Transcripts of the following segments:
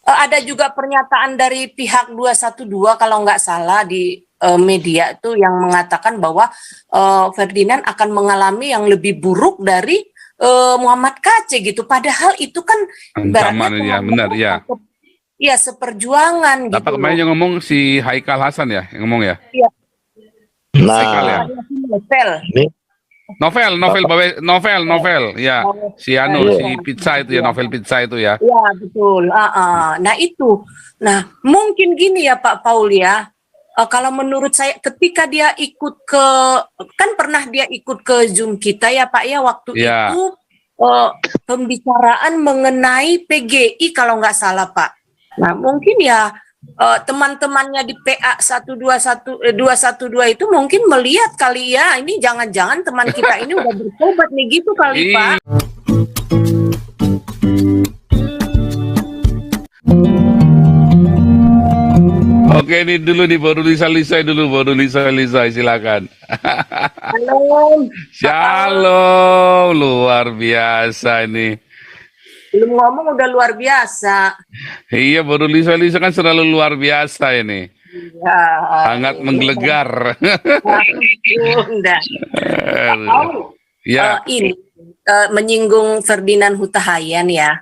Ada juga pernyataan dari pihak 212 kalau nggak salah di media itu yang mengatakan bahwa Ferdinand akan mengalami yang lebih buruk dari Muhammad KC gitu. Padahal itu kan ibaratnya Ancaman ya, benar ya. Ya seperjuangan gitu. Apa kemarin yang ngomong si Haikal Hasan ya, yang ngomong ya? Iya. Haikal ya. Novel, ya. Si pizza itu ya, novel pizza itu ya. Ya betul. Nah itu. Nah mungkin gini ya Pak Paul ya. Kalau menurut saya ketika dia ikut ke, kan pernah dia ikut ke Zoom kita ya Pak ya, waktu itu pembicaraan mengenai PGI kalau nggak salah Pak. Nah mungkin ya teman-temannya di PA 212 itu mungkin melihat kali ya, ini jangan-jangan teman kita ini udah bertobat nih gitu kali Pak. Oke, ini dulu nih baru Lisa silakan. Halo. Shalom, luar biasa ini. Belum ngomong udah luar biasa. Iya, baru Lisa kan selalu luar biasa ini. Ya, sangat menggelegar. Ya. Ini menyinggung Ferdinand Huta Hayan ya.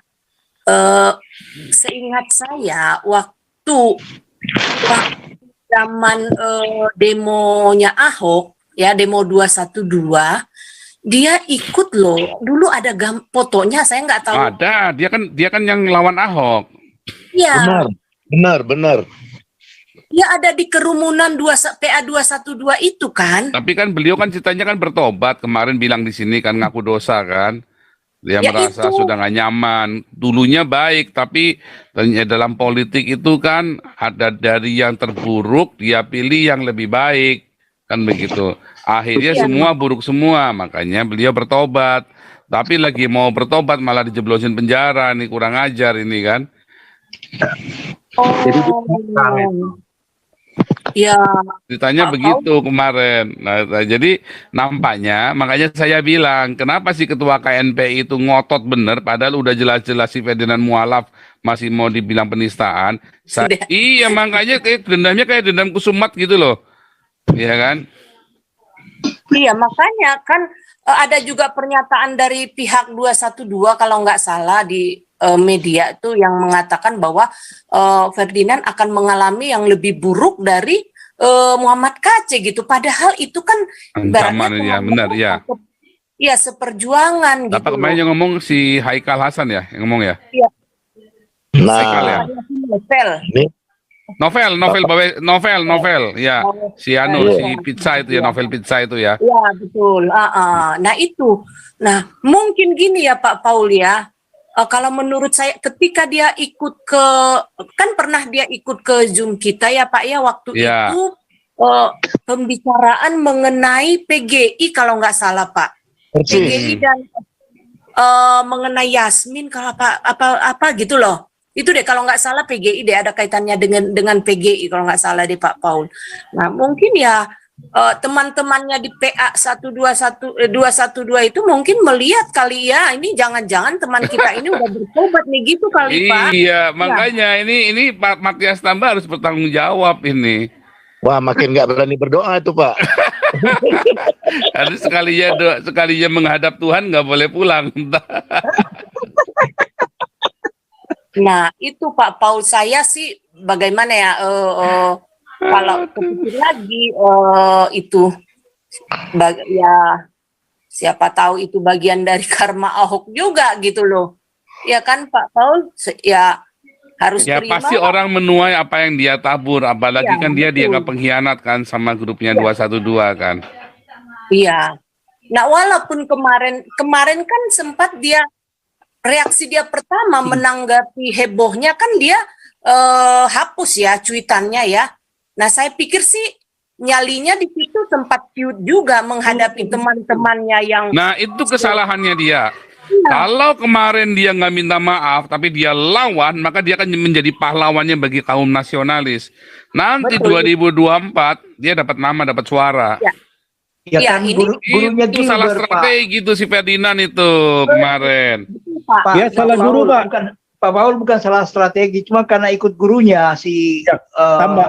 Seingat saya waktu zaman demonya Ahok ya, demo 212, dia ikut loh. Dulu ada fotonya, saya nggak tahu. Ada, dia kan yang lawan Ahok. Iya. Benar. Ya ada di kerumunan PA 212 itu kan. Tapi kan beliau kan ceritanya kan bertobat, kemarin bilang di sini kan ngaku dosa kan. Dia ya merasa itu sudah nggak nyaman. Dulunya baik, tapi dalam politik itu kan ada dari yang terburuk dia pilih yang lebih baik. Kan begitu. Akhirnya semua buruk semua, makanya beliau bertobat. Tapi lagi mau bertobat malah dijeblosin penjara, nih kurang ajar ini kan. Ya. Ceritanya begitu kemarin. Nah, jadi nampaknya, makanya saya bilang, kenapa sih ketua KNPI itu ngotot bener, padahal udah jelas-jelas si Ferdinand mualaf masih mau dibilang penistaan. Iya, makanya dendamnya kayak dendam Kusumat gitu loh. Iya kan? Iya, makanya kan ada juga pernyataan dari pihak 212 kalau nggak salah di media itu yang mengatakan bahwa Ferdinand akan mengalami yang lebih buruk dari Muhammad KC gitu. Padahal itu kan ancaman ya, benar ya. Iya, seperjuangan gitu. Apa kemarin yang ngomong si Haikal Hasan ya, yang ngomong ya? Iya. Haikal ya. Novel, ya. Si pizza itu ya, novel pizza itu ya. Iya, betul. Nah itu. Nah, mungkin gini ya Pak Paul ya. Kalau menurut saya ketika dia ikut ke, kan pernah dia ikut ke Zoom kita ya Pak ya, waktu itu pembicaraan mengenai PGI kalau nggak salah Pak. PGI dan mengenai Yasmin kalau apa gitu loh. Itu deh kalau nggak salah PGI deh, ada kaitannya dengan PGI kalau nggak salah deh Pak Paul. Nah mungkin ya teman-temannya di PA 212 itu mungkin melihat kali ya, ini jangan-jangan teman kita ini udah bertobat nih gitu kali Pak. Iya, makanya ini Pak Matias Tambah harus bertanggung jawab ini. Wah, makin nggak berani berdoa itu Pak. Harus sekalinya menghadap Tuhan nggak boleh pulang. Nah itu Pak Paul, saya sih bagaimana ya, kalau kepikir lagi itu ya siapa tahu itu bagian dari karma Ahok juga gitu loh. Ya kan Pak Paul, ya harus ya terima. Pasti orang menuai apa yang dia tabur, apalagi kan dia dianggap pengkhianat kan sama grupnya 212 kan. Iya. Nah walaupun kemarin kan sempat dia, reaksi dia pertama menanggapi hebohnya kan dia hapus ya cuitannya ya. Nah saya pikir sih nyalinya di situ sempat cute juga menghadapi teman-temannya yang. Nah itu kesalahannya dia. Kalau kemarin dia nggak minta maaf tapi dia lawan, maka dia akan menjadi pahlawannya bagi kaum nasionalis. Nanti 2024 dia dapat nama, dapat suara. Ya kan, gurunya itu salah strategi gitu si Ferdinand itu kemarin. Pak. Dia salah guru, Pak. Pak Paul bukan salah strategi, cuma karena ikut gurunya si tambah.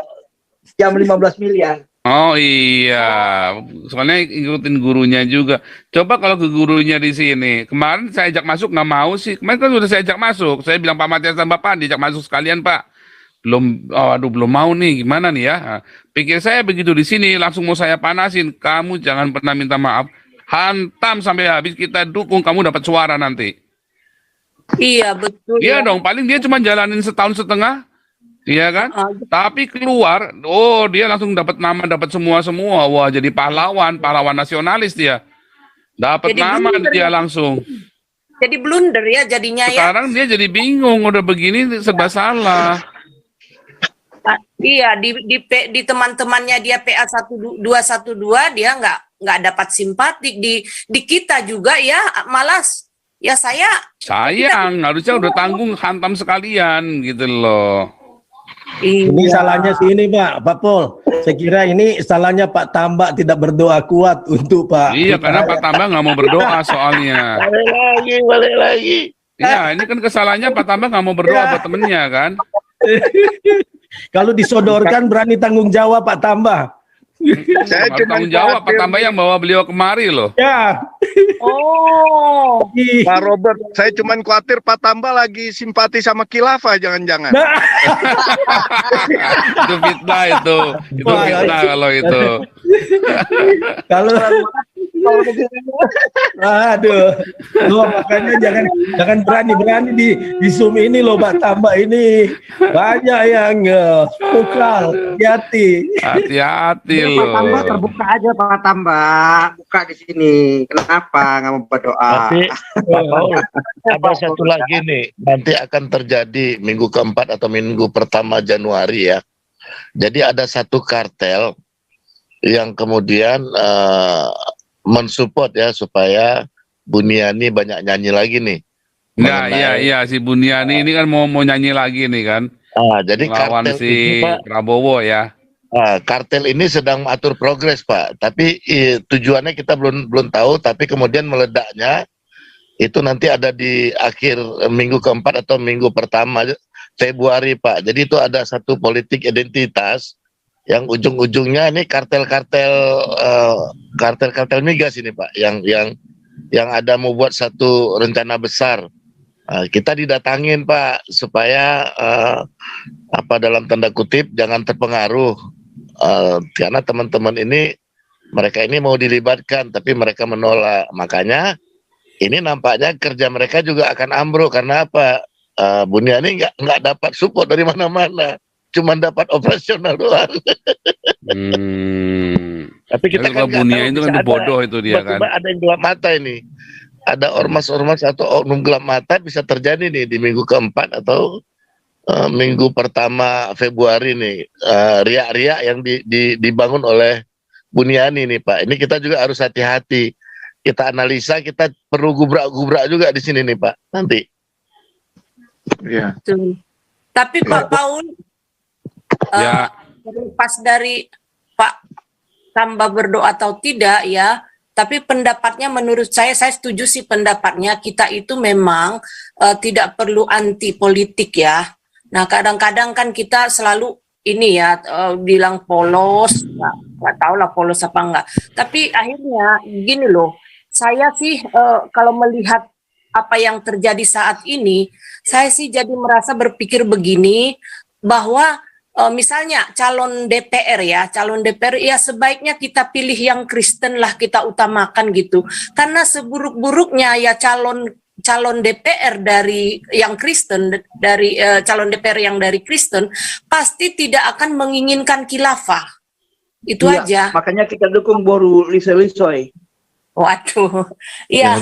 jam 15 miliar. Oh iya, soalnya ikutin gurunya juga. Coba kalau ke gurunya di sini, kemarin saya ajak masuk nggak mau sih. Kemarin kan sudah saya ajak masuk. Saya bilang Pak Matias dan Bapak diajak masuk sekalian Pak. Belum, oh, aduh belum mau nih, gimana nih ya? Nah, pikir saya begitu di sini langsung mau saya panasin. Kamu jangan pernah minta maaf. Hantam sampai habis kita dukung kamu dapat suara nanti. Iya betul. Iya ya. dong, paling dia cuma jalanin setahun setengah. Iya kan? Ah, Tapi keluar, oh dia langsung dapat nama, dapat semua. Wah, jadi pahlawan nasionalis dia. Dapat Jadi nama blunder dia ya. langsung. Jadi blunder ya jadinya ya. Sekarang dia jadi bingung, udah begini serba salah. Iya di teman-temannya dia PA 1212 dia nggak dapat simpatik di kita juga ya malas ya saya Sayang, harusnya udah tanggung hantam sekalian gitu loh. Ini iya. salahnya sini Pak Pol. Saya kira ini salahnya Pak Tambak tidak berdoa kuat untuk Pak. Iya, karena Pak Tambah nggak mau berdoa soalnya. Balik lagi. Iya, ini kan kesalahannya Pak Tambah nggak mau berdoa buat temennya kan. Kalau disodorkan berani tanggung jawab Pak Tambah. Saya Harus cuma tanggung jawab Pak Tambah yang bawa beliau kemari loh. Ya. Oh Ih. Pak Robert, saya cuman khawatir Pak Tambah lagi simpati sama khilafah, jangan-jangan. Nah, Itu fitnah itu. Itu Wah, fitnah kalau itu. kalau aduh, loh, makanya jangan berani di Zoom ini loh Pak Tambak ini banyak yang vokal, hati. Hati-hati Pak loh. Tambah terbuka aja Pak Tambah, buka di sini. Kenapa nggak mau berdoa? Tapi Pak Paul, ada satu lagi nih, nanti akan terjadi minggu keempat atau minggu pertama Januari ya. Jadi ada satu kartel yang kemudian mensupport ya supaya Buniani banyak nyanyi lagi nih. Nah, iya si Buniani ini kan mau nyanyi lagi nih kan. Jadi Lawan kartel si ini Pak, Prabowo ya. kartel ini sedang mengatur progres Pak. Tapi tujuannya kita belum tahu. Tapi kemudian meledaknya itu nanti ada di akhir minggu keempat atau minggu pertama Februari Pak. Jadi itu ada satu politik identitas yang ujung-ujungnya ini kartel-kartel migas ini Pak, yang ada mau buat satu rencana besar. Kita didatangin Pak supaya dalam tanda kutip jangan terpengaruh karena teman-teman ini mereka ini mau dilibatkan tapi mereka menolak. Makanya ini nampaknya kerja mereka juga akan ambruk karena apa? Buniani nggak dapat support dari mana-mana. Cuma dapat operasional doang. Tapi kita Kalau kan nggak Bunia tahu, itu bisa kan bodoh itu dia kan. tiba-tiba ada yang gelap mata ini. Ada ormas-ormas atau oknum gelap mata bisa terjadi nih di minggu keempat atau minggu pertama Februari nih. Riak-riak yang dibangun oleh Buniani nih Pak. Ini kita juga harus hati-hati. Kita analisa, kita perlu gubrak-gubrak juga di sini nih Pak. Nanti. Iya. betul. Tapi Pak Paul Ya. pas dari Pak Tambah berdoa atau tidak ya, tapi pendapatnya menurut saya setuju sih pendapatnya kita itu memang tidak perlu anti politik ya. Nah kadang-kadang kan kita selalu ini ya bilang polos, nggak tahu lah polos apa enggak. Tapi akhirnya gini loh, saya sih kalau melihat apa yang terjadi saat ini, saya sih jadi merasa berpikir begini bahwa misalnya calon DPR ya sebaiknya kita pilih yang Kristen lah, kita utamakan gitu. Karena seburuk-buruknya ya calon DPR dari yang Kristen, dari calon DPR yang dari Kristen pasti tidak akan menginginkan khilafah. Itu Iya, aja. makanya kita dukung Boru Lisoy. Waduh. Iya.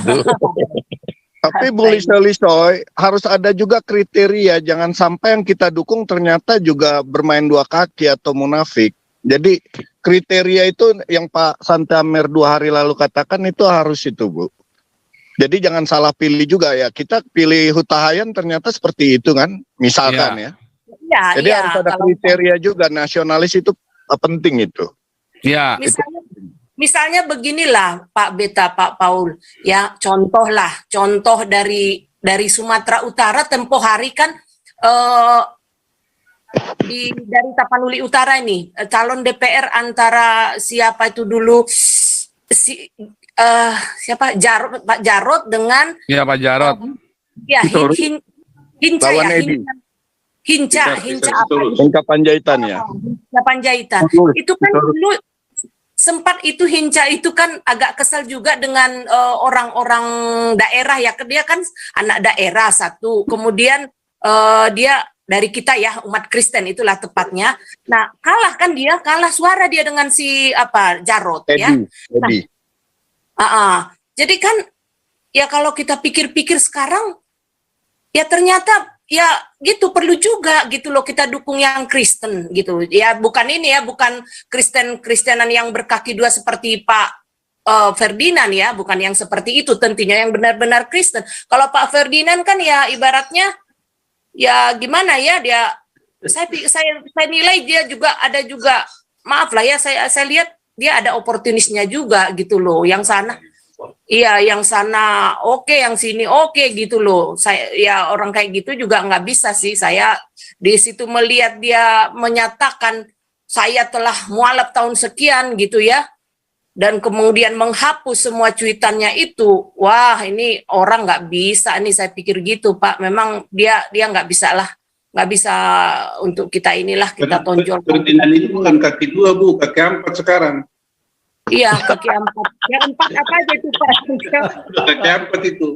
Tapi Bu Lisoy harus ada juga kriteria, jangan sampai yang kita dukung ternyata juga bermain dua kaki atau munafik. Jadi kriteria itu yang Pak Santamer 2 hari lalu katakan itu harus itu Bu. Jadi jangan salah pilih juga ya. Kita pilih Hutahayan ternyata seperti itu kan, misalkan ya. Iya, Jadi iya. harus ada Kalau- kriteria juga, nasionalis itu penting itu. Ya, Misalnya beginilah Pak Beta, Pak Paul, ya contoh dari dari Sumatera Utara tempo hari kan dari Tapanuli Utara ini calon DPR antara siapa itu dulu siapa Pak Jarod dengan Iya Pak Jarod. ya Hinca Lawan ya Edi. Hinca apa Hinca Panjaitan ya. Hinca Panjaitan itu kan dulu sempat itu Hinca itu kan agak kesal juga dengan orang-orang daerah ya, dia kan anak daerah satu, kemudian dia dari kita ya umat Kristen itulah tepatnya. Nah kalah suara dia dengan si Jarod ya. Edi. Jadi kan ya kalau kita pikir-pikir sekarang ya ternyata ya gitu perlu juga gitu loh kita dukung yang Kristen gitu ya, bukan ini ya, bukan Kristenan yang berkaki dua seperti Pak Ferdinand ya, bukan yang seperti itu, tentunya yang benar-benar Kristen. Kalau Pak Ferdinand kan ya ibaratnya ya gimana ya, dia saya nilai dia juga ada juga, maaf lah ya, saya lihat dia ada oportunisnya juga gitu loh, yang sana iya, yang sana oke, yang sini oke gitu loh. Saya ya orang kayak gitu juga nggak bisa sih. Saya di situ melihat dia menyatakan saya telah mualaf tahun sekian gitu ya, dan kemudian menghapus semua cuitannya itu. Wah ini orang nggak bisa nih, saya pikir gitu Pak. Memang dia nggak bisa lah, nggak bisa untuk kita inilah kita tonjol. Ferdinand ini bukan kaki dua Bu, kaki 4 sekarang. Iya kaki 4. Yang 4 apa aja itu Pak? Kaki 4 itu.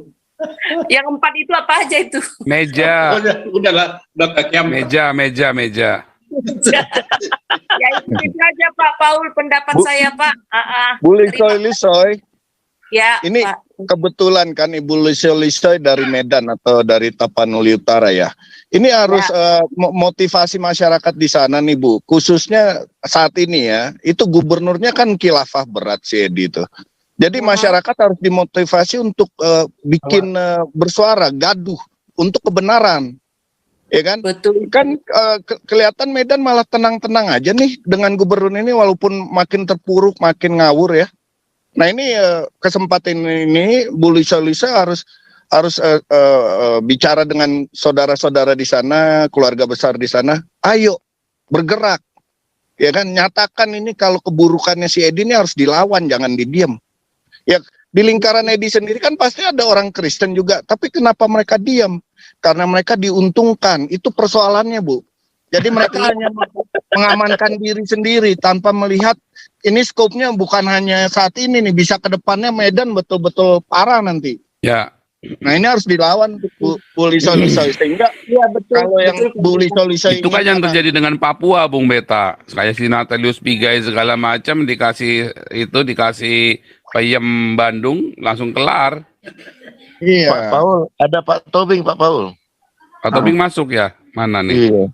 Yang 4 itu apa aja itu? Meja. Udah kaki 4. Meja. Ya itu aja Pak Paul pendapat saya Pak. Bu Lisoy. Ya. Ini Pak. kebetulan kan Ibu Lisoy dari Medan atau dari Tapanuli Utara ya. Ini harus motivasi masyarakat di sana nih Bu. Khususnya saat ini ya, itu gubernurnya kan khilafah berat si Edi itu. Jadi masyarakat harus dimotivasi untuk bikin bersuara, gaduh untuk kebenaran. Ya kan? Betul. Kan kelihatan Medan malah tenang-tenang aja nih dengan gubernur ini, walaupun makin terpuruk, makin ngawur ya. Nah ini kesempatan ini Bu Lisa harus bicara dengan saudara-saudara di sana, keluarga besar di sana. Ayo bergerak, ya kan? Nyatakan ini kalau keburukannya si Edi ini harus dilawan, jangan didiam. Ya di lingkaran Edi sendiri kan pasti ada orang Kristen juga, tapi kenapa mereka diam? Karena mereka diuntungkan, itu persoalannya Bu. Jadi mereka hanya mengamankan diri sendiri tanpa melihat ini skopnya bukan hanya saat ini nih, bisa ke depannya Medan betul-betul parah nanti. Ya. Nah ini harus dilawan Bu Lisa sehingga Iya betul. kalau yang Bu Lisa Itu kan yang terjadi dengan Papua, Bung Beta. Kayak si Natalius Pigai segala macam dikasih payem Bandung langsung kelar. Iya. Pak Paul, ada Pak Tobing, Pak Paul. Atau Bing masuk ya? Mana nih? Iya.